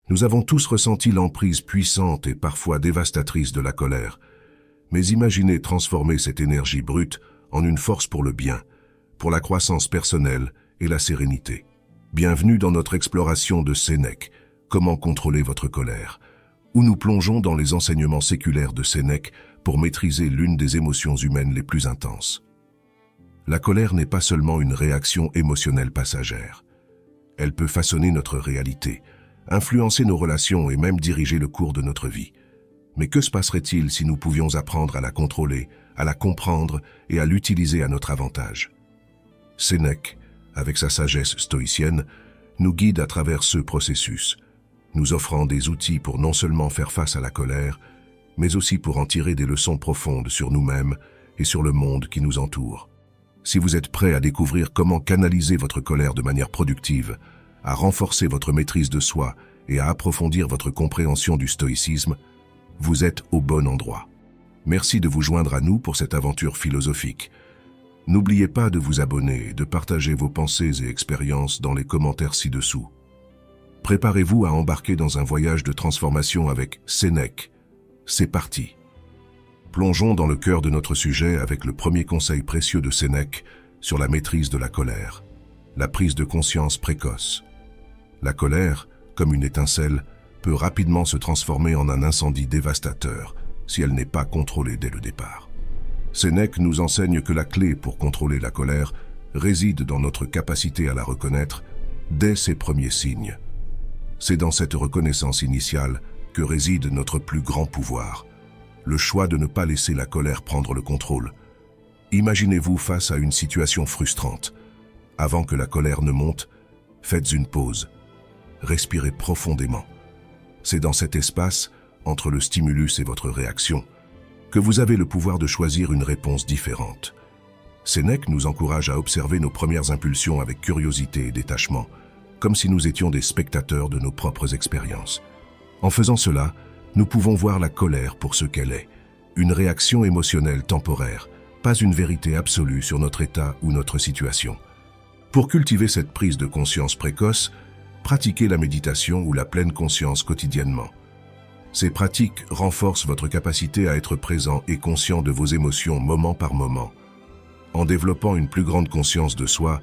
Nous avons tous ressenti l'emprise puissante et parfois dévastatrice de la colère. Mais imaginez transformer cette énergie brute en une force pour le bien, pour la croissance personnelle et la sérénité. Bienvenue dans notre exploration de Sénèque, comment contrôler votre colère, où nous plongeons dans les enseignements séculaires de Sénèque pour maîtriser l'une des émotions humaines les plus intenses. La colère n'est pas seulement une réaction émotionnelle passagère. Elle peut façonner notre réalité, influencer nos relations et même diriger le cours de notre vie. Mais que se passerait-il si nous pouvions apprendre à la contrôler, à la comprendre et à l'utiliser à notre avantage? Sénèque, avec sa sagesse stoïcienne, nous guide à travers ce processus, nous offrant des outils pour non seulement faire face à la colère, mais aussi pour en tirer des leçons profondes sur nous-mêmes et sur le monde qui nous entoure. Si vous êtes prêt à découvrir comment canaliser votre colère de manière productive, à renforcer votre maîtrise de soi et à approfondir votre compréhension du stoïcisme, vous êtes au bon endroit. Merci de vous joindre à nous pour cette aventure philosophique. N'oubliez pas de vous abonner et de partager vos pensées et expériences dans les commentaires ci-dessous. Préparez-vous à embarquer dans un voyage de transformation avec Sénèque. C'est parti. Plongeons dans le cœur de notre sujet avec le premier conseil précieux de Sénèque sur la maîtrise de la colère, la prise de conscience précoce. La colère, comme une étincelle, peut rapidement se transformer en un incendie dévastateur si elle n'est pas contrôlée dès le départ. Sénèque nous enseigne que la clé pour contrôler la colère réside dans notre capacité à la reconnaître dès ses premiers signes. C'est dans cette reconnaissance initiale que réside notre plus grand pouvoir, le choix de ne pas laisser la colère prendre le contrôle. Imaginez-vous face à une situation frustrante. Avant que la colère ne monte, faites une pause. Respirez profondément. C'est dans cet espace, entre le stimulus et votre réaction, que vous avez le pouvoir de choisir une réponse différente. Sénèque nous encourage à observer nos premières impulsions avec curiosité et détachement, comme si nous étions des spectateurs de nos propres expériences. En faisant cela, nous pouvons voir la colère pour ce qu'elle est, une réaction émotionnelle temporaire, pas une vérité absolue sur notre état ou notre situation. Pour cultiver cette prise de conscience précoce, pratiquez la méditation ou la pleine conscience quotidiennement. Ces pratiques renforcent votre capacité à être présent et conscient de vos émotions moment par moment. En développant une plus grande conscience de soi,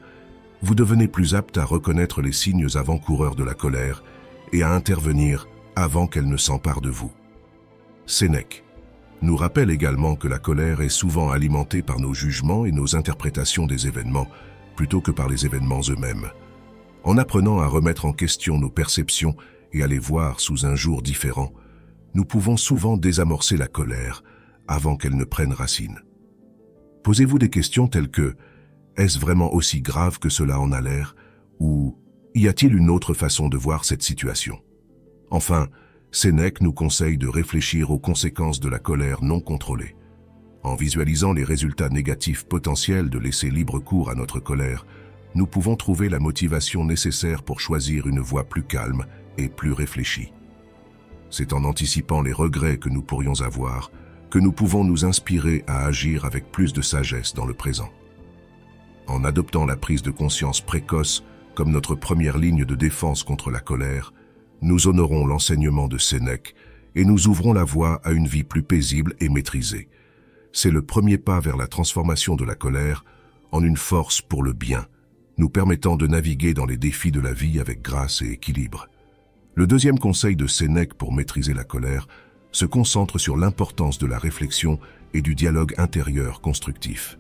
vous devenez plus apte à reconnaître les signes avant-coureurs de la colère et à intervenir avant qu'elle ne s'empare de vous. Sénèque nous rappelle également que la colère est souvent alimentée par nos jugements et nos interprétations des événements, plutôt que par les événements eux-mêmes. En apprenant à remettre en question nos perceptions et à les voir sous un jour différent, nous pouvons souvent désamorcer la colère avant qu'elle ne prenne racine. Posez-vous des questions telles que « Est-ce vraiment aussi grave que cela en a l'air ?» ou « Y a-t-il une autre façon de voir cette situation ?» Enfin, Sénèque nous conseille de réfléchir aux conséquences de la colère non contrôlée. En visualisant les résultats négatifs potentiels de laisser libre cours à notre colère, nous pouvons trouver la motivation nécessaire pour choisir une voie plus calme et plus réfléchie. C'est en anticipant les regrets que nous pourrions avoir que nous pouvons nous inspirer à agir avec plus de sagesse dans le présent. En adoptant la prise de conscience précoce comme notre première ligne de défense contre la colère, nous honorons l'enseignement de Sénèque et nous ouvrons la voie à une vie plus paisible et maîtrisée. C'est le premier pas vers la transformation de la colère en une force pour le bien, nous permettant de naviguer dans les défis de la vie avec grâce et équilibre. Le deuxième conseil de Sénèque pour maîtriser la colère se concentre sur l'importance de la réflexion et du dialogue intérieur constructif.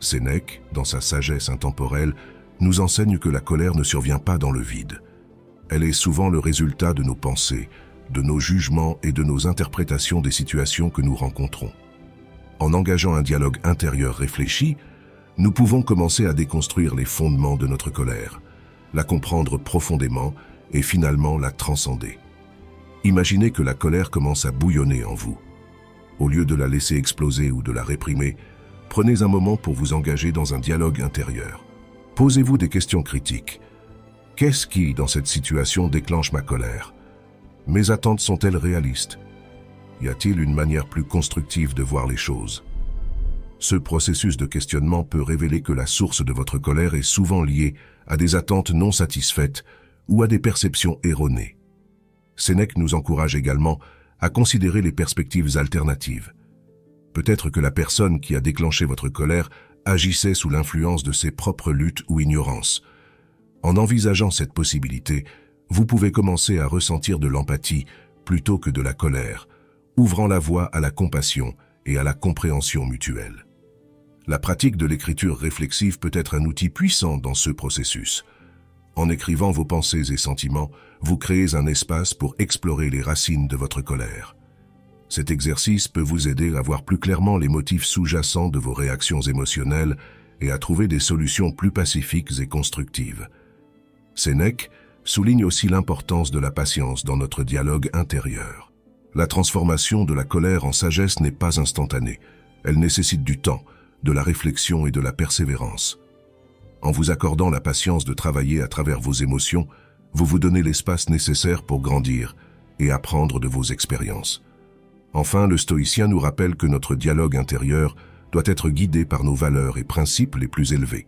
Sénèque, dans sa sagesse intemporelle, nous enseigne que la colère ne survient pas dans le vide. Elle est souvent le résultat de nos pensées, de nos jugements et de nos interprétations des situations que nous rencontrons. En engageant un dialogue intérieur réfléchi, nous pouvons commencer à déconstruire les fondements de notre colère, la comprendre profondément et finalement la transcender. Imaginez que la colère commence à bouillonner en vous. Au lieu de la laisser exploser ou de la réprimer, prenez un moment pour vous engager dans un dialogue intérieur. Posez-vous des questions critiques. Qu'est-ce qui, dans cette situation, déclenche ma colère? Mes attentes sont-elles réalistes? Y a-t-il une manière plus constructive de voir les choses? Ce processus de questionnement peut révéler que la source de votre colère est souvent liée à des attentes non satisfaites ou à des perceptions erronées. Sénèque nous encourage également à considérer les perspectives alternatives. Peut-être que la personne qui a déclenché votre colère agissait sous l'influence de ses propres luttes ou ignorances. En envisageant cette possibilité, vous pouvez commencer à ressentir de l'empathie plutôt que de la colère, ouvrant la voie à la compassion et à la compréhension mutuelle. La pratique de l'écriture réflexive peut être un outil puissant dans ce processus. En écrivant vos pensées et sentiments, vous créez un espace pour explorer les racines de votre colère. Cet exercice peut vous aider à voir plus clairement les motifs sous-jacents de vos réactions émotionnelles et à trouver des solutions plus pacifiques et constructives. Sénèque souligne aussi l'importance de la patience dans notre dialogue intérieur. La transformation de la colère en sagesse n'est pas instantanée. Elle nécessite du temps, de la réflexion et de la persévérance. En vous accordant la patience de travailler à travers vos émotions, vous vous donnez l'espace nécessaire pour grandir et apprendre de vos expériences. Enfin, le stoïcien nous rappelle que notre dialogue intérieur doit être guidé par nos valeurs et principes les plus élevés.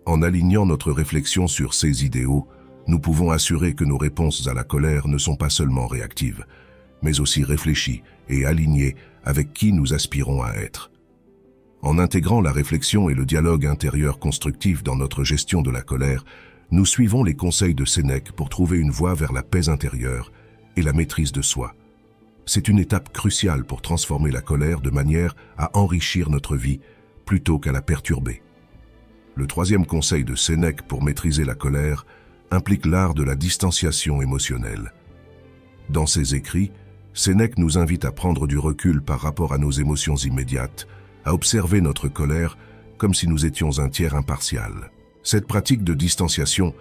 En alignant notre réflexion sur ces idéaux, nous pouvons assurer que nos réponses à la colère ne sont pas seulement réactives, mais aussi réfléchies et alignées avec qui nous aspirons à être. En intégrant la réflexion et le dialogue intérieur constructif dans notre gestion de la colère, nous suivons les conseils de Sénèque pour trouver une voie vers la paix intérieure et la maîtrise de soi. C'est une étape cruciale pour transformer la colère de manière à enrichir notre vie plutôt qu'à la perturber. Le troisième conseil de Sénèque pour maîtriser la colère implique l'art de la distanciation émotionnelle. Dans ses écrits, Sénèque nous invite à prendre du recul par rapport à nos émotions immédiates, à observer notre colère comme si nous étions un tiers impartial. Cette pratique de distanciation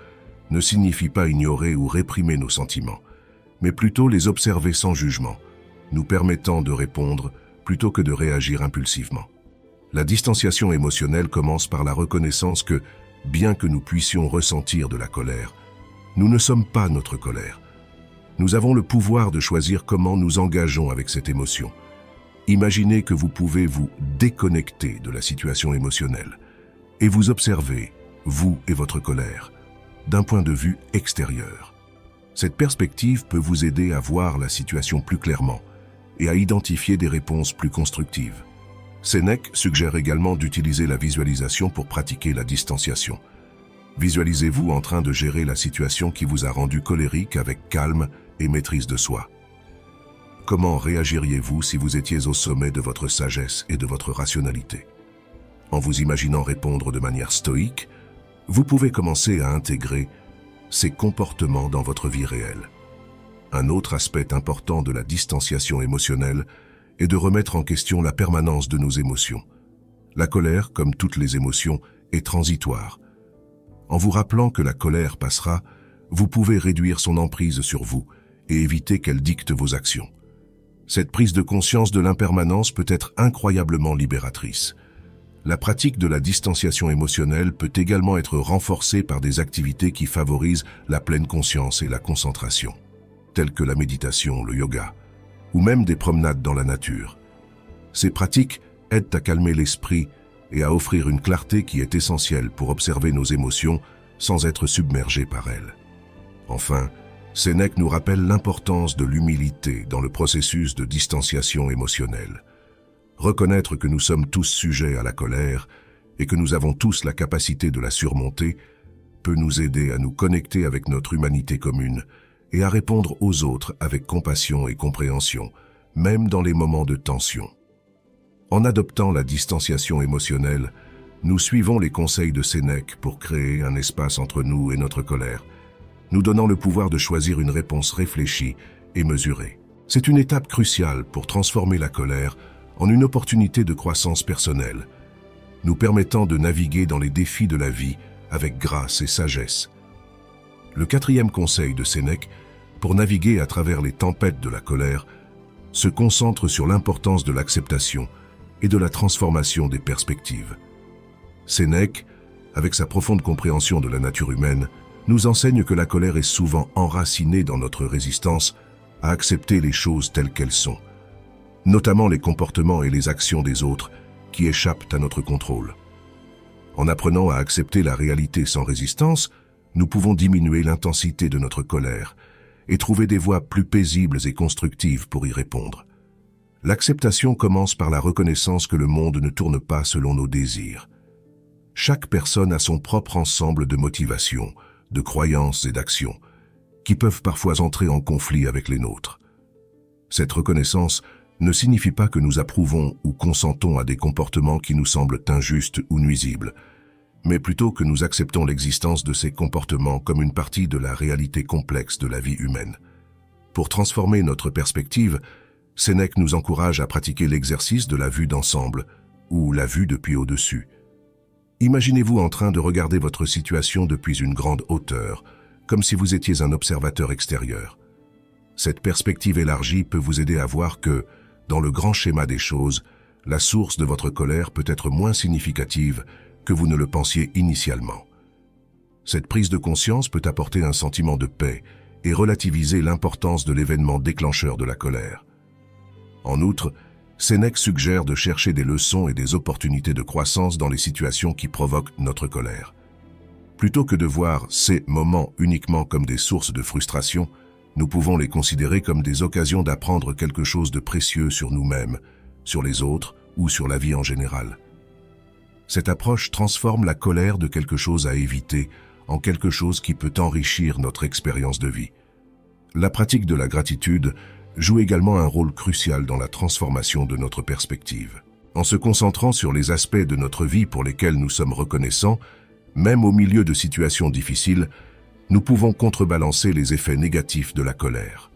ne signifie pas ignorer ou réprimer nos sentiments, mais plutôt les observer sans jugement, nous permettant de répondre plutôt que de réagir impulsivement. La distanciation émotionnelle commence par la reconnaissance que, bien que nous puissions ressentir de la colère, nous ne sommes pas notre colère. Nous avons le pouvoir de choisir comment nous engageons avec cette émotion. Imaginez que vous pouvez vous déconnecter de la situation émotionnelle et vous observer, vous et votre colère, d'un point de vue extérieur. Cette perspective peut vous aider à voir la situation plus clairement et à identifier des réponses plus constructives. Sénèque suggère également d'utiliser la visualisation pour pratiquer la distanciation. Visualisez-vous en train de gérer la situation qui vous a rendu colérique avec calme et maîtrise de soi. Comment réagiriez-vous si vous étiez au sommet de votre sagesse et de votre rationalité? En vous imaginant répondre de manière stoïque, vous pouvez commencer à intégrer ces comportements dans votre vie réelle. Un autre aspect important de la distanciation émotionnelle est de remettre en question la permanence de nos émotions. La colère, comme toutes les émotions, est transitoire. En vous rappelant que la colère passera, vous pouvez réduire son emprise sur vous et éviter qu'elle dicte vos actions. Cette prise de conscience de l'impermanence peut être incroyablement libératrice. La pratique de la distanciation émotionnelle peut également être renforcée par des activités qui favorisent la pleine conscience et la concentration, telles que la méditation, le yoga, ou même des promenades dans la nature. Ces pratiques aident à calmer l'esprit et à offrir une clarté qui est essentielle pour observer nos émotions sans être submergé par elles. Enfin, Sénèque nous rappelle l'importance de l'humilité dans le processus de distanciation émotionnelle. Reconnaître que nous sommes tous sujets à la colère et que nous avons tous la capacité de la surmonter peut nous aider à nous connecter avec notre humanité commune et à répondre aux autres avec compassion et compréhension, même dans les moments de tension. En adoptant la distanciation émotionnelle, nous suivons les conseils de Sénèque pour créer un espace entre nous et notre colère, nous donnant le pouvoir de choisir une réponse réfléchie et mesurée. C'est une étape cruciale pour transformer la colère en une opportunité de croissance personnelle, nous permettant de naviguer dans les défis de la vie avec grâce et sagesse. Le quatrième conseil de Sénèque, pour naviguer à travers les tempêtes de la colère, se concentre sur l'importance de l'acceptation et de la transformation des perspectives. Sénèque, avec sa profonde compréhension de la nature humaine, nous enseigne que la colère est souvent enracinée dans notre résistance à accepter les choses telles qu'elles sont, notamment les comportements et les actions des autres qui échappent à notre contrôle. En apprenant à accepter la réalité sans résistance, nous pouvons diminuer l'intensité de notre colère et trouver des voies plus paisibles et constructives pour y répondre. L'acceptation commence par la reconnaissance que le monde ne tourne pas selon nos désirs. Chaque personne a son propre ensemble de motivations, de croyances et d'actions, qui peuvent parfois entrer en conflit avec les nôtres. Cette reconnaissance ne signifie pas que nous approuvons ou consentons à des comportements qui nous semblent injustes ou nuisibles, mais plutôt que nous acceptons l'existence de ces comportements comme une partie de la réalité complexe de la vie humaine. Pour transformer notre perspective, Sénèque nous encourage à pratiquer l'exercice de la vue d'ensemble, ou la vue depuis au-dessus. Imaginez-vous en train de regarder votre situation depuis une grande hauteur, comme si vous étiez un observateur extérieur. Cette perspective élargie peut vous aider à voir que, dans le grand schéma des choses, la source de votre colère peut être moins significative que vous ne le pensiez initialement. Cette prise de conscience peut apporter un sentiment de paix et relativiser l'importance de l'événement déclencheur de la colère. En outre, Sénèque suggère de chercher des leçons et des opportunités de croissance dans les situations qui provoquent notre colère. Plutôt que de voir ces moments uniquement comme des sources de frustration, nous pouvons les considérer comme des occasions d'apprendre quelque chose de précieux sur nous-mêmes, sur les autres ou sur la vie en général. Cette approche transforme la colère de quelque chose à éviter en quelque chose qui peut enrichir notre expérience de vie. La pratique de la gratitude joue également un rôle crucial dans la transformation de notre perspective. En se concentrant sur les aspects de notre vie pour lesquels nous sommes reconnaissants, même au milieu de situations difficiles, nous pouvons contrebalancer les effets négatifs de la colère.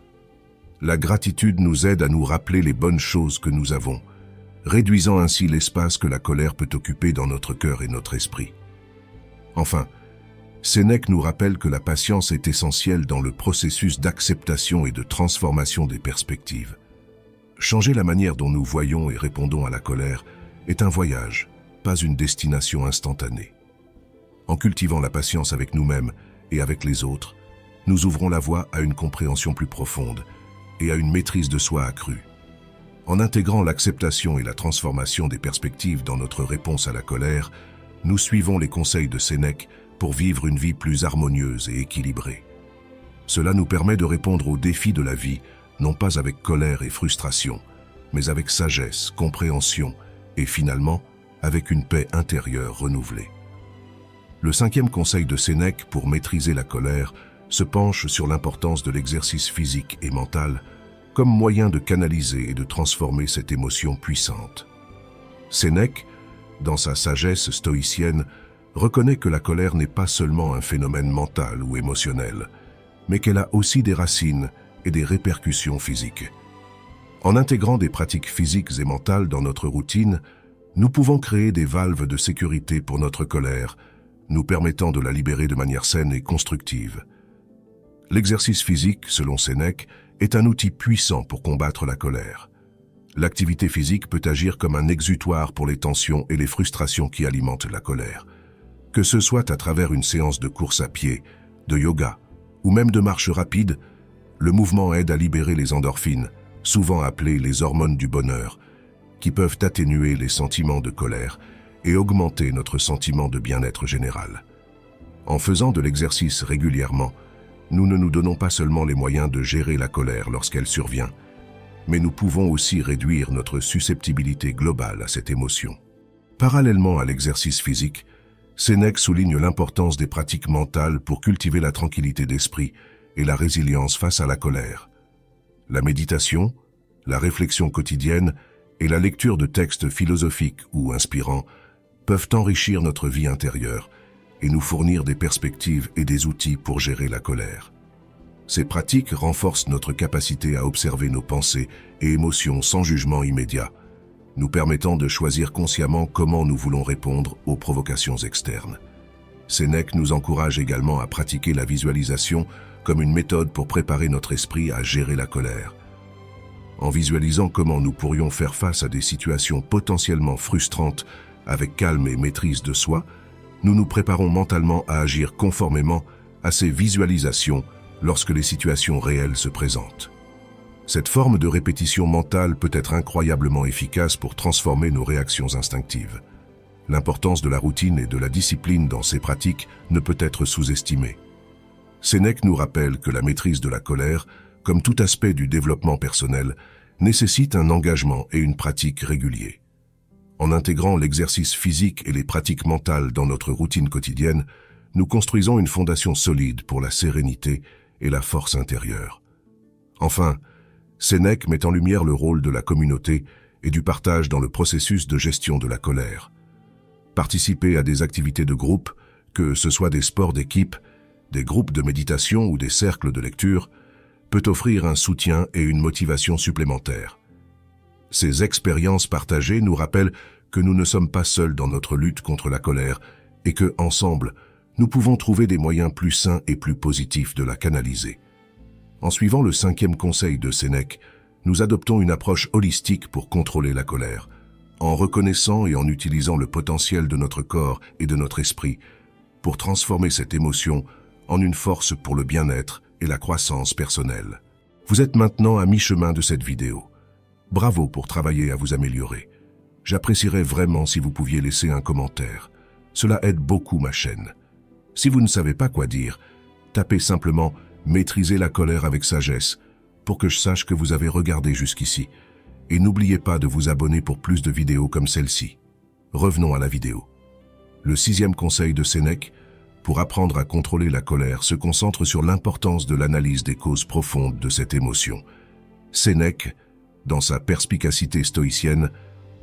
La gratitude nous aide à nous rappeler les bonnes choses que nous avons, réduisant ainsi l'espace que la colère peut occuper dans notre cœur et notre esprit. Enfin, Sénèque nous rappelle que la patience est essentielle dans le processus d'acceptation et de transformation des perspectives. Changer la manière dont nous voyons et répondons à la colère est un voyage, pas une destination instantanée. En cultivant la patience avec nous-mêmes et avec les autres, nous ouvrons la voie à une compréhension plus profonde et à une maîtrise de soi accrue. En intégrant l'acceptation et la transformation des perspectives dans notre réponse à la colère, nous suivons les conseils de Sénèque pour vivre une vie plus harmonieuse et équilibrée. Cela nous permet de répondre aux défis de la vie, non pas avec colère et frustration, mais avec sagesse, compréhension et finalement avec une paix intérieure renouvelée. Le 5e conseil de Sénèque pour maîtriser la colère se penche sur l'importance de l'exercice physique et mental comme moyen de canaliser et de transformer cette émotion puissante. Sénèque, dans sa sagesse stoïcienne, reconnaît que la colère n'est pas seulement un phénomène mental ou émotionnel, mais qu'elle a aussi des racines et des répercussions physiques. En intégrant des pratiques physiques et mentales dans notre routine, nous pouvons créer des valves de sécurité pour notre colère, nous permettant de la libérer de manière saine et constructive. L'exercice physique, selon Sénèque, est un outil puissant pour combattre la colère. L'activité physique peut agir comme un exutoire pour les tensions et les frustrations qui alimentent la colère. Que ce soit à travers une séance de course à pied, de yoga ou même de marche rapide, le mouvement aide à libérer les endorphines, souvent appelées les hormones du bonheur, qui peuvent atténuer les sentiments de colère et augmenter notre sentiment de bien-être général. En faisant de l'exercice régulièrement, nous ne nous donnons pas seulement les moyens de gérer la colère lorsqu'elle survient, mais nous pouvons aussi réduire notre susceptibilité globale à cette émotion. Parallèlement à l'exercice physique, Sénèque souligne l'importance des pratiques mentales pour cultiver la tranquillité d'esprit et la résilience face à la colère. La méditation, la réflexion quotidienne et la lecture de textes philosophiques ou inspirants peuvent enrichir notre vie intérieure et nous fournir des perspectives et des outils pour gérer la colère. Ces pratiques renforcent notre capacité à observer nos pensées et émotions sans jugement immédiat, nous permettant de choisir consciemment comment nous voulons répondre aux provocations externes. Sénèque nous encourage également à pratiquer la visualisation comme une méthode pour préparer notre esprit à gérer la colère. En visualisant comment nous pourrions faire face à des situations potentiellement frustrantes avec calme et maîtrise de soi, nous nous préparons mentalement à agir conformément à ces visualisations lorsque les situations réelles se présentent. Cette forme de répétition mentale peut être incroyablement efficace pour transformer nos réactions instinctives. L'importance de la routine et de la discipline dans ces pratiques ne peut être sous-estimée. Sénèque nous rappelle que la maîtrise de la colère, comme tout aspect du développement personnel, nécessite un engagement et une pratique réguliers. En intégrant l'exercice physique et les pratiques mentales dans notre routine quotidienne, nous construisons une fondation solide pour la sérénité et la force intérieure. Enfin, Sénèque met en lumière le rôle de la communauté et du partage dans le processus de gestion de la colère. Participer à des activités de groupe, que ce soit des sports d'équipe, des groupes de méditation ou des cercles de lecture, peut offrir un soutien et une motivation supplémentaires. Ces expériences partagées nous rappellent que nous ne sommes pas seuls dans notre lutte contre la colère et que, ensemble, nous pouvons trouver des moyens plus sains et plus positifs de la canaliser. En suivant le 5e conseil de Sénèque, nous adoptons une approche holistique pour contrôler la colère, en reconnaissant et en utilisant le potentiel de notre corps et de notre esprit pour transformer cette émotion en une force pour le bien-être et la croissance personnelle. Vous êtes maintenant à mi-chemin de cette vidéo. Bravo pour travailler à vous améliorer. J'apprécierais vraiment si vous pouviez laisser un commentaire. Cela aide beaucoup ma chaîne. Si vous ne savez pas quoi dire, tapez simplement « Maîtriser la colère avec sagesse » pour que je sache que vous avez regardé jusqu'ici. Et n'oubliez pas de vous abonner pour plus de vidéos comme celle-ci. Revenons à la vidéo. Le 6e conseil de Sénèque, pour apprendre à contrôler la colère, se concentre sur l'importance de l'analyse des causes profondes de cette émotion. Sénèque, dans sa perspicacité stoïcienne,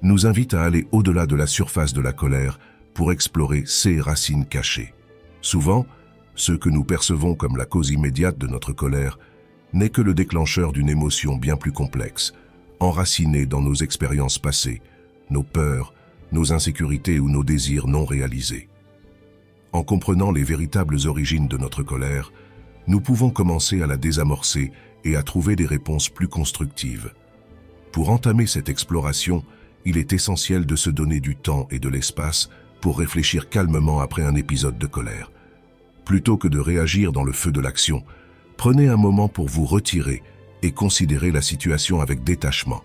nous invite à aller au-delà de la surface de la colère pour explorer ses racines cachées. Souvent, ce que nous percevons comme la cause immédiate de notre colère n'est que le déclencheur d'une émotion bien plus complexe, enracinée dans nos expériences passées, nos peurs, nos insécurités ou nos désirs non réalisés. En comprenant les véritables origines de notre colère, nous pouvons commencer à la désamorcer et à trouver des réponses plus constructives. Pour entamer cette exploration, il est essentiel de se donner du temps et de l'espace pour réfléchir calmement après un épisode de colère. Plutôt que de réagir dans le feu de l'action, prenez un moment pour vous retirer et considérer la situation avec détachement.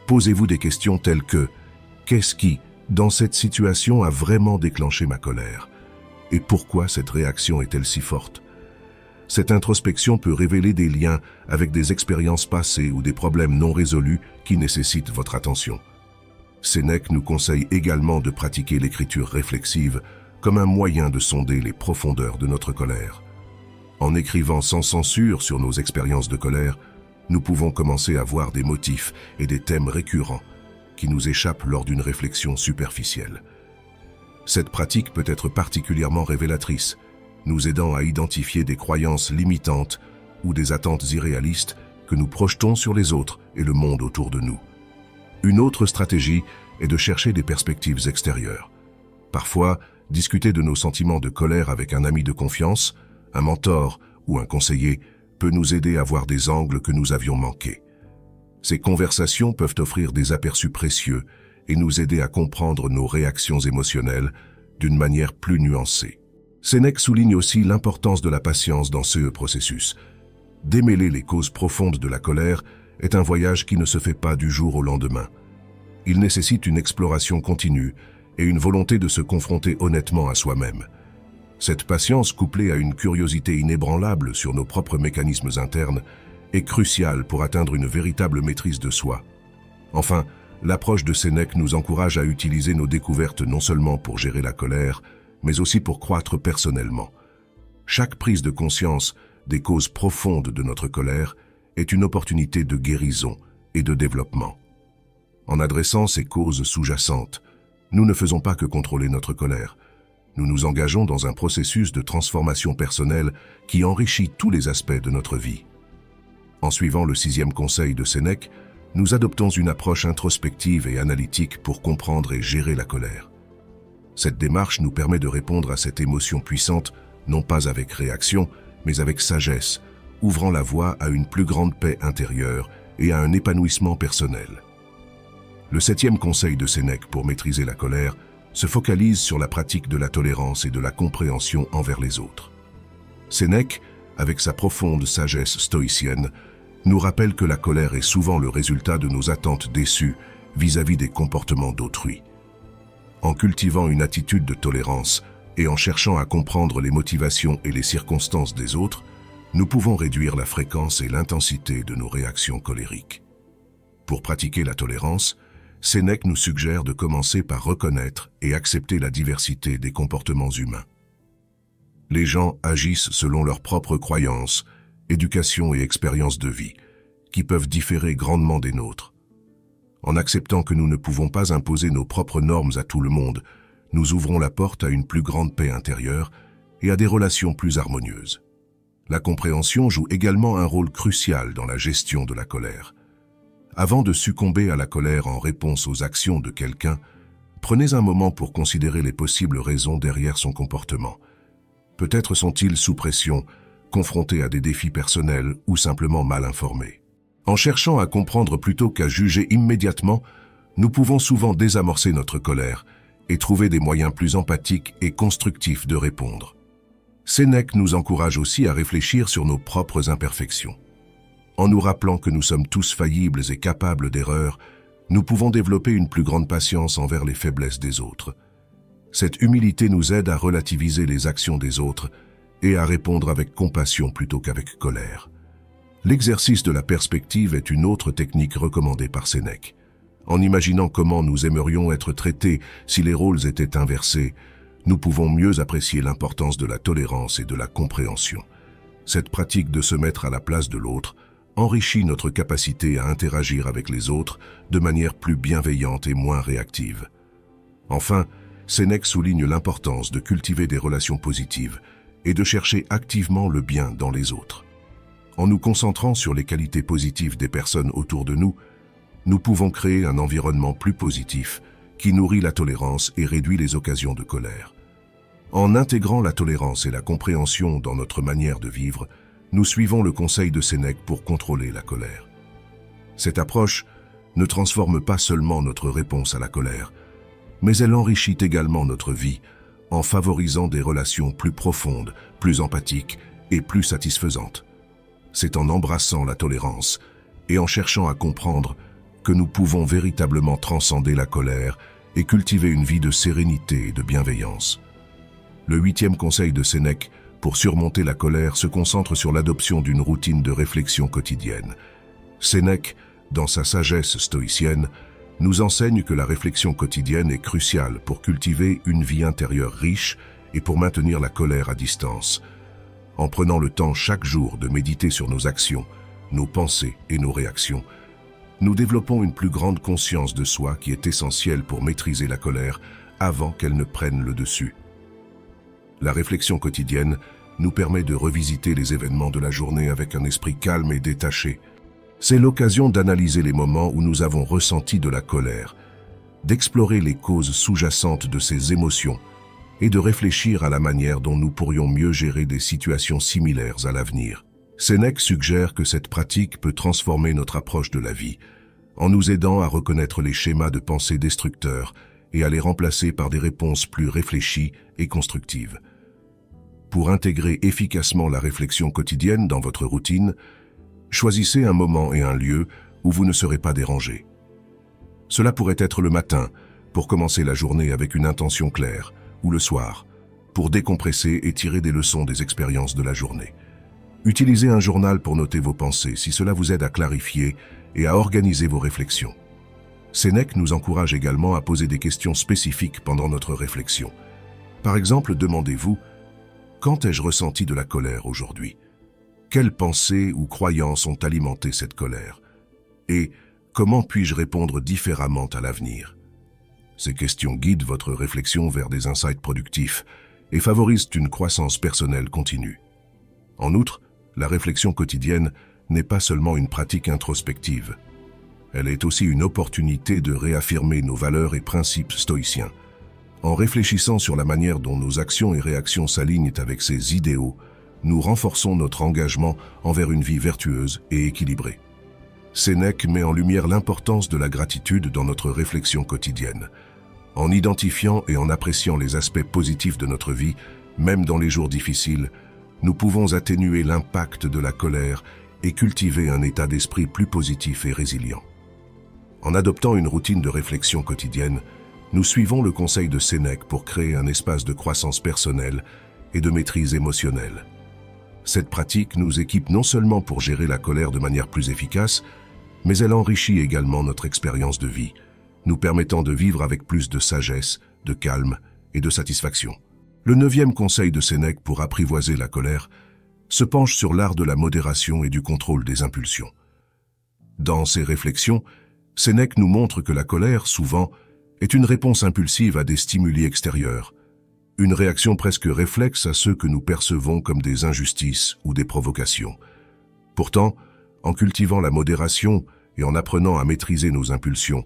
Posez-vous des questions telles que « Qu'est-ce qui, dans cette situation, a vraiment déclenché ma colère ? Et pourquoi cette réaction est-elle si forte ?» Cette introspection peut révéler des liens avec des expériences passées ou des problèmes non résolus qui nécessitent votre attention. Sénèque nous conseille également de pratiquer l'écriture réflexive comme un moyen de sonder les profondeurs de notre colère. En écrivant sans censure sur nos expériences de colère, nous pouvons commencer à voir des motifs et des thèmes récurrents qui nous échappent lors d'une réflexion superficielle. Cette pratique peut être particulièrement révélatrice, nous aidant à identifier des croyances limitantes ou des attentes irréalistes que nous projetons sur les autres et le monde autour de nous. Une autre stratégie est de chercher des perspectives extérieures. Parfois, discuter de nos sentiments de colère avec un ami de confiance, un mentor ou un conseiller peut nous aider à voir des angles que nous avions manqués. Ces conversations peuvent offrir des aperçus précieux et nous aider à comprendre nos réactions émotionnelles d'une manière plus nuancée. Sénèque souligne aussi l'importance de la patience dans ce processus. Démêler les causes profondes de la colère est un voyage qui ne se fait pas du jour au lendemain. Il nécessite une exploration continue et une volonté de se confronter honnêtement à soi-même. Cette patience, couplée à une curiosité inébranlable sur nos propres mécanismes internes, est cruciale pour atteindre une véritable maîtrise de soi. Enfin, l'approche de Sénèque nous encourage à utiliser nos découvertes non seulement pour gérer la colère, mais aussi pour croître personnellement. Chaque prise de conscience des causes profondes de notre colère est une opportunité de guérison et de développement. En adressant ces causes sous-jacentes, nous ne faisons pas que contrôler notre colère. Nous nous engageons dans un processus de transformation personnelle qui enrichit tous les aspects de notre vie. En suivant le 6e conseil de Sénèque, nous adoptons une approche introspective et analytique pour comprendre et gérer la colère. Cette démarche nous permet de répondre à cette émotion puissante, non pas avec réaction, mais avec sagesse, ouvrant la voie à une plus grande paix intérieure et à un épanouissement personnel. Le 7e conseil de Sénèque pour maîtriser la colère se focalise sur la pratique de la tolérance et de la compréhension envers les autres. Sénèque, avec sa profonde sagesse stoïcienne, nous rappelle que la colère est souvent le résultat de nos attentes déçues vis-à-vis des comportements d'autrui. En cultivant une attitude de tolérance et en cherchant à comprendre les motivations et les circonstances des autres, nous pouvons réduire la fréquence et l'intensité de nos réactions colériques. Pour pratiquer la tolérance, Sénèque nous suggère de commencer par reconnaître et accepter la diversité des comportements humains. Les gens agissent selon leurs propres croyances, éducation et expériences de vie, qui peuvent différer grandement des nôtres. En acceptant que nous ne pouvons pas imposer nos propres normes à tout le monde, nous ouvrons la porte à une plus grande paix intérieure et à des relations plus harmonieuses. La compréhension joue également un rôle crucial dans la gestion de la colère. Avant de succomber à la colère en réponse aux actions de quelqu'un, prenez un moment pour considérer les possibles raisons derrière son comportement. Peut-être sont-ils sous pression, confrontés à des défis personnels ou simplement mal informés. En cherchant à comprendre plutôt qu'à juger immédiatement, nous pouvons souvent désamorcer notre colère et trouver des moyens plus empathiques et constructifs de répondre. Sénèque nous encourage aussi à réfléchir sur nos propres imperfections. En nous rappelant que nous sommes tous faillibles et capables d'erreurs, nous pouvons développer une plus grande patience envers les faiblesses des autres. Cette humilité nous aide à relativiser les actions des autres et à répondre avec compassion plutôt qu'avec colère. L'exercice de la perspective est une autre technique recommandée par Sénèque. En imaginant comment nous aimerions être traités si les rôles étaient inversés, nous pouvons mieux apprécier l'importance de la tolérance et de la compréhension. Cette pratique de se mettre à la place de l'autre enrichit notre capacité à interagir avec les autres de manière plus bienveillante et moins réactive. Enfin, Sénèque souligne l'importance de cultiver des relations positives et de chercher activement le bien dans les autres. En nous concentrant sur les qualités positives des personnes autour de nous, nous pouvons créer un environnement plus positif qui nourrit la tolérance et réduit les occasions de colère. En intégrant la tolérance et la compréhension dans notre manière de vivre, nous suivons le conseil de Sénèque pour contrôler la colère. Cette approche ne transforme pas seulement notre réponse à la colère, mais elle enrichit également notre vie en favorisant des relations plus profondes, plus empathiques et plus satisfaisantes. C'est en embrassant la tolérance et en cherchant à comprendre que nous pouvons véritablement transcender la colère et cultiver une vie de sérénité et de bienveillance. Le 8e conseil de Sénèque pour surmonter la colère se concentre sur l'adoption d'une routine de réflexion quotidienne. Sénèque, dans sa sagesse stoïcienne, nous enseigne que la réflexion quotidienne est cruciale pour cultiver une vie intérieure riche et pour maintenir la colère à distance. En prenant le temps chaque jour de méditer sur nos actions, nos pensées et nos réactions, nous développons une plus grande conscience de soi qui est essentielle pour maîtriser la colère avant qu'elle ne prenne le dessus. La réflexion quotidienne nous permet de revisiter les événements de la journée avec un esprit calme et détaché. C'est l'occasion d'analyser les moments où nous avons ressenti de la colère, d'explorer les causes sous-jacentes de ces émotions et de réfléchir à la manière dont nous pourrions mieux gérer des situations similaires à l'avenir. Sénèque suggère que cette pratique peut transformer notre approche de la vie, en nous aidant à reconnaître les schémas de pensée destructeurs et à les remplacer par des réponses plus réfléchies et constructives. Pour intégrer efficacement la réflexion quotidienne dans votre routine, choisissez un moment et un lieu où vous ne serez pas dérangé. Cela pourrait être le matin, pour commencer la journée avec une intention claire, ou le soir, pour décompresser et tirer des leçons des expériences de la journée. Utilisez un journal pour noter vos pensées si cela vous aide à clarifier et à organiser vos réflexions. Sénèque nous encourage également à poser des questions spécifiques pendant notre réflexion. Par exemple, demandez-vous « Quand ai-je ressenti de la colère aujourd'hui ? Quelles pensées ou croyances ont alimenté cette colère ? Et comment puis-je répondre différemment à l'avenir ?» Ces questions guident votre réflexion vers des insights productifs et favorisent une croissance personnelle continue. En outre, la réflexion quotidienne n'est pas seulement une pratique introspective. Elle est aussi une opportunité de réaffirmer nos valeurs et principes stoïciens. En réfléchissant sur la manière dont nos actions et réactions s'alignent avec ces idéaux, nous renforçons notre engagement envers une vie vertueuse et équilibrée. Sénèque met en lumière l'importance de la gratitude dans notre réflexion quotidienne. En identifiant et en appréciant les aspects positifs de notre vie, même dans les jours difficiles, nous pouvons atténuer l'impact de la colère et cultiver un état d'esprit plus positif et résilient. En adoptant une routine de réflexion quotidienne, nous suivons le conseil de Sénèque pour créer un espace de croissance personnelle et de maîtrise émotionnelle. Cette pratique nous équipe non seulement pour gérer la colère de manière plus efficace, mais elle enrichit également notre expérience de vie, nous permettant de vivre avec plus de sagesse, de calme et de satisfaction. Le 9e conseil de Sénèque pour apprivoiser la colère se penche sur l'art de la modération et du contrôle des impulsions. Dans ses réflexions, Sénèque nous montre que la colère, souvent, est une réponse impulsive à des stimuli extérieurs, une réaction presque réflexe à ceux que nous percevons comme des injustices ou des provocations. Pourtant, en cultivant la modération et en apprenant à maîtriser nos impulsions,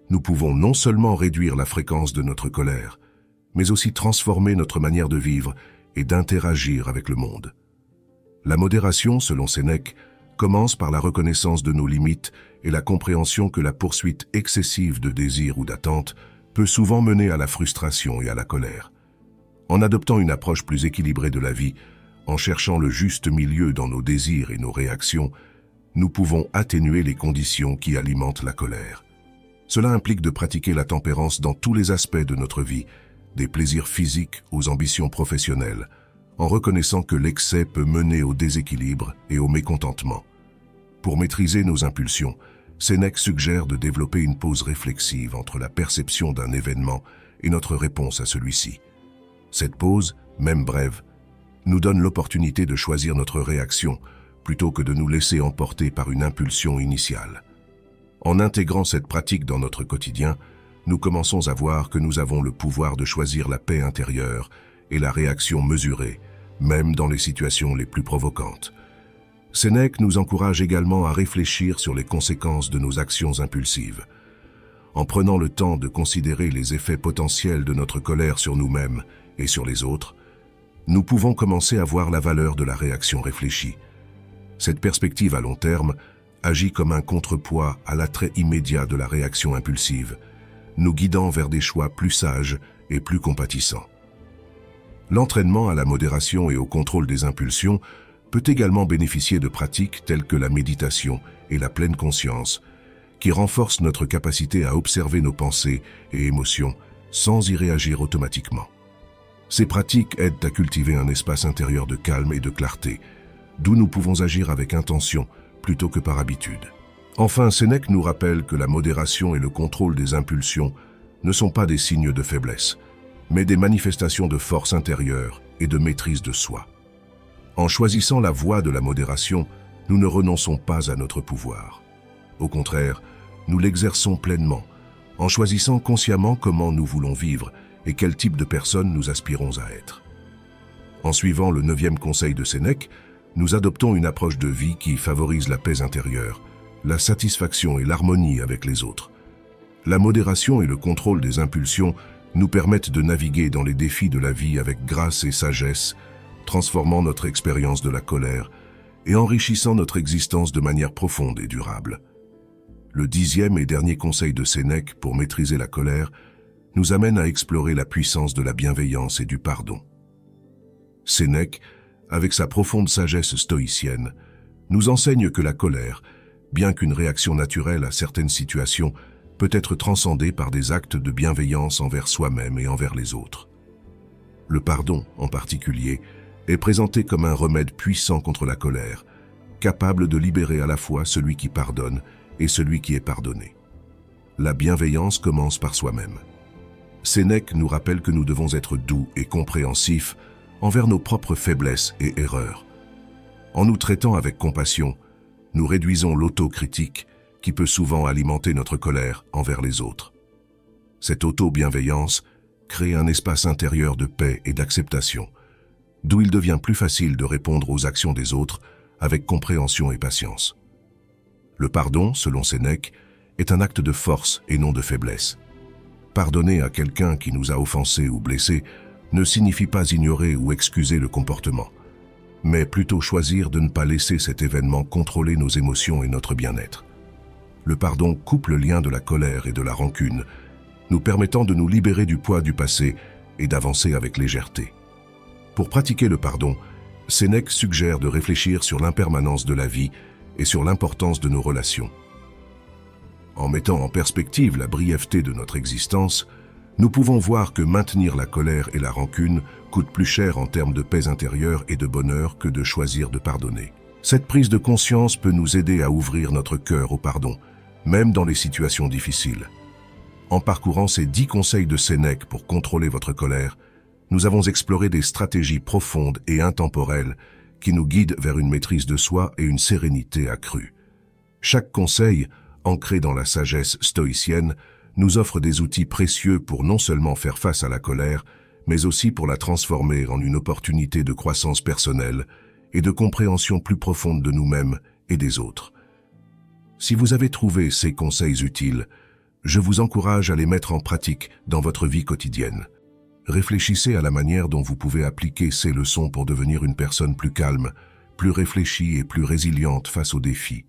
nous pouvons non seulement réduire la fréquence de notre colère, mais aussi transformer notre manière de vivre et d'interagir avec le monde. La modération, selon Sénèque, commence par la reconnaissance de nos limites et la compréhension que la poursuite excessive de désirs ou d'attentes peut souvent mener à la frustration et à la colère. En adoptant une approche plus équilibrée de la vie, en cherchant le juste milieu dans nos désirs et nos réactions, nous pouvons atténuer les conditions qui alimentent la colère. Cela implique de pratiquer la tempérance dans tous les aspects de notre vie, des plaisirs physiques aux ambitions professionnelles, en reconnaissant que l'excès peut mener au déséquilibre et au mécontentement. Pour maîtriser nos impulsions, Sénèque suggère de développer une pause réflexive entre la perception d'un événement et notre réponse à celui-ci. Cette pause, même brève, nous donne l'opportunité de choisir notre réaction plutôt que de nous laisser emporter par une impulsion initiale. En intégrant cette pratique dans notre quotidien, nous commençons à voir que nous avons le pouvoir de choisir la paix intérieure et la réaction mesurée, même dans les situations les plus provocantes. Sénèque nous encourage également à réfléchir sur les conséquences de nos actions impulsives. En prenant le temps de considérer les effets potentiels de notre colère sur nous-mêmes et sur les autres, nous pouvons commencer à voir la valeur de la réaction réfléchie. Cette perspective à long terme agit comme un contrepoids à l'attrait immédiat de la réaction impulsive, nous guidant vers des choix plus sages et plus compatissants. L'entraînement à la modération et au contrôle des impulsions peut également bénéficier de pratiques telles que la méditation et la pleine conscience, qui renforcent notre capacité à observer nos pensées et émotions sans y réagir automatiquement. Ces pratiques aident à cultiver un espace intérieur de calme et de clarté, d'où nous pouvons agir avec intention plutôt que par habitude. Enfin, Sénèque nous rappelle que la modération et le contrôle des impulsions ne sont pas des signes de faiblesse, mais des manifestations de force intérieure et de maîtrise de soi. En choisissant la voie de la modération, nous ne renonçons pas à notre pouvoir. Au contraire, nous l'exerçons pleinement, en choisissant consciemment comment nous voulons vivre et quel type de personne nous aspirons à être. En suivant le 9e conseil de Sénèque, nous adoptons une approche de vie qui favorise la paix intérieure, la satisfaction et l'harmonie avec les autres. La modération et le contrôle des impulsions nous permettent de naviguer dans les défis de la vie avec grâce et sagesse, transformant notre expérience de la colère et enrichissant notre existence de manière profonde et durable. Le 10e et dernier conseil de Sénèque pour maîtriser la colère nous amène à explorer la puissance de la bienveillance et du pardon. Sénèque, avec sa profonde sagesse stoïcienne, nous enseigne que la colère, bien qu'une réaction naturelle à certaines situations, peut être transcendée par des actes de bienveillance envers soi-même et envers les autres. Le pardon, en particulier, est présenté comme un remède puissant contre la colère, capable de libérer à la fois celui qui pardonne et celui qui est pardonné. La bienveillance commence par soi-même. Sénèque nous rappelle que nous devons être doux et compréhensifs envers nos propres faiblesses et erreurs. En nous traitant avec compassion, nous réduisons l'autocritique qui peut souvent alimenter notre colère envers les autres. Cette auto-bienveillance crée un espace intérieur de paix et d'acceptation, d'où il devient plus facile de répondre aux actions des autres avec compréhension et patience. Le pardon, selon Sénèque, est un acte de force et non de faiblesse. Pardonner à quelqu'un qui nous a offensés ou blessés ne signifie pas ignorer ou excuser le comportement, mais plutôt choisir de ne pas laisser cet événement contrôler nos émotions et notre bien-être. Le pardon coupe le lien de la colère et de la rancune, nous permettant de nous libérer du poids du passé et d'avancer avec légèreté. Pour pratiquer le pardon, Sénèque suggère de réfléchir sur l'impermanence de la vie et sur l'importance de nos relations. En mettant en perspective la brièveté de notre existence, Nous pouvons voir que maintenir la colère et la rancune coûte plus cher en termes de paix intérieure et de bonheur que de choisir de pardonner. Cette prise de conscience peut nous aider à ouvrir notre cœur au pardon, même dans les situations difficiles. En parcourant ces 10 conseils de Sénèque pour contrôler votre colère, nous avons exploré des stratégies profondes et intemporelles qui nous guident vers une maîtrise de soi et une sérénité accrue. Chaque conseil, ancré dans la sagesse stoïcienne, nous offre des outils précieux pour non seulement faire face à la colère, mais aussi pour la transformer en une opportunité de croissance personnelle et de compréhension plus profonde de nous-mêmes et des autres. Si vous avez trouvé ces conseils utiles, je vous encourage à les mettre en pratique dans votre vie quotidienne. Réfléchissez à la manière dont vous pouvez appliquer ces leçons pour devenir une personne plus calme, plus réfléchie et plus résiliente face aux défis.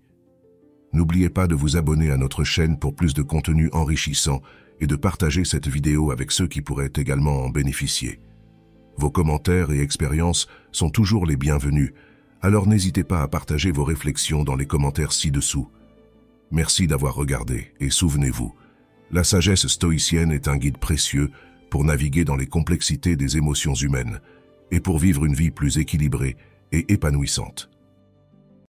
N'oubliez pas de vous abonner à notre chaîne pour plus de contenu enrichissant et de partager cette vidéo avec ceux qui pourraient également en bénéficier. Vos commentaires et expériences sont toujours les bienvenus, alors n'hésitez pas à partager vos réflexions dans les commentaires ci-dessous. Merci d'avoir regardé et souvenez-vous, la sagesse stoïcienne est un guide précieux pour naviguer dans les complexités des émotions humaines et pour vivre une vie plus équilibrée et épanouissante.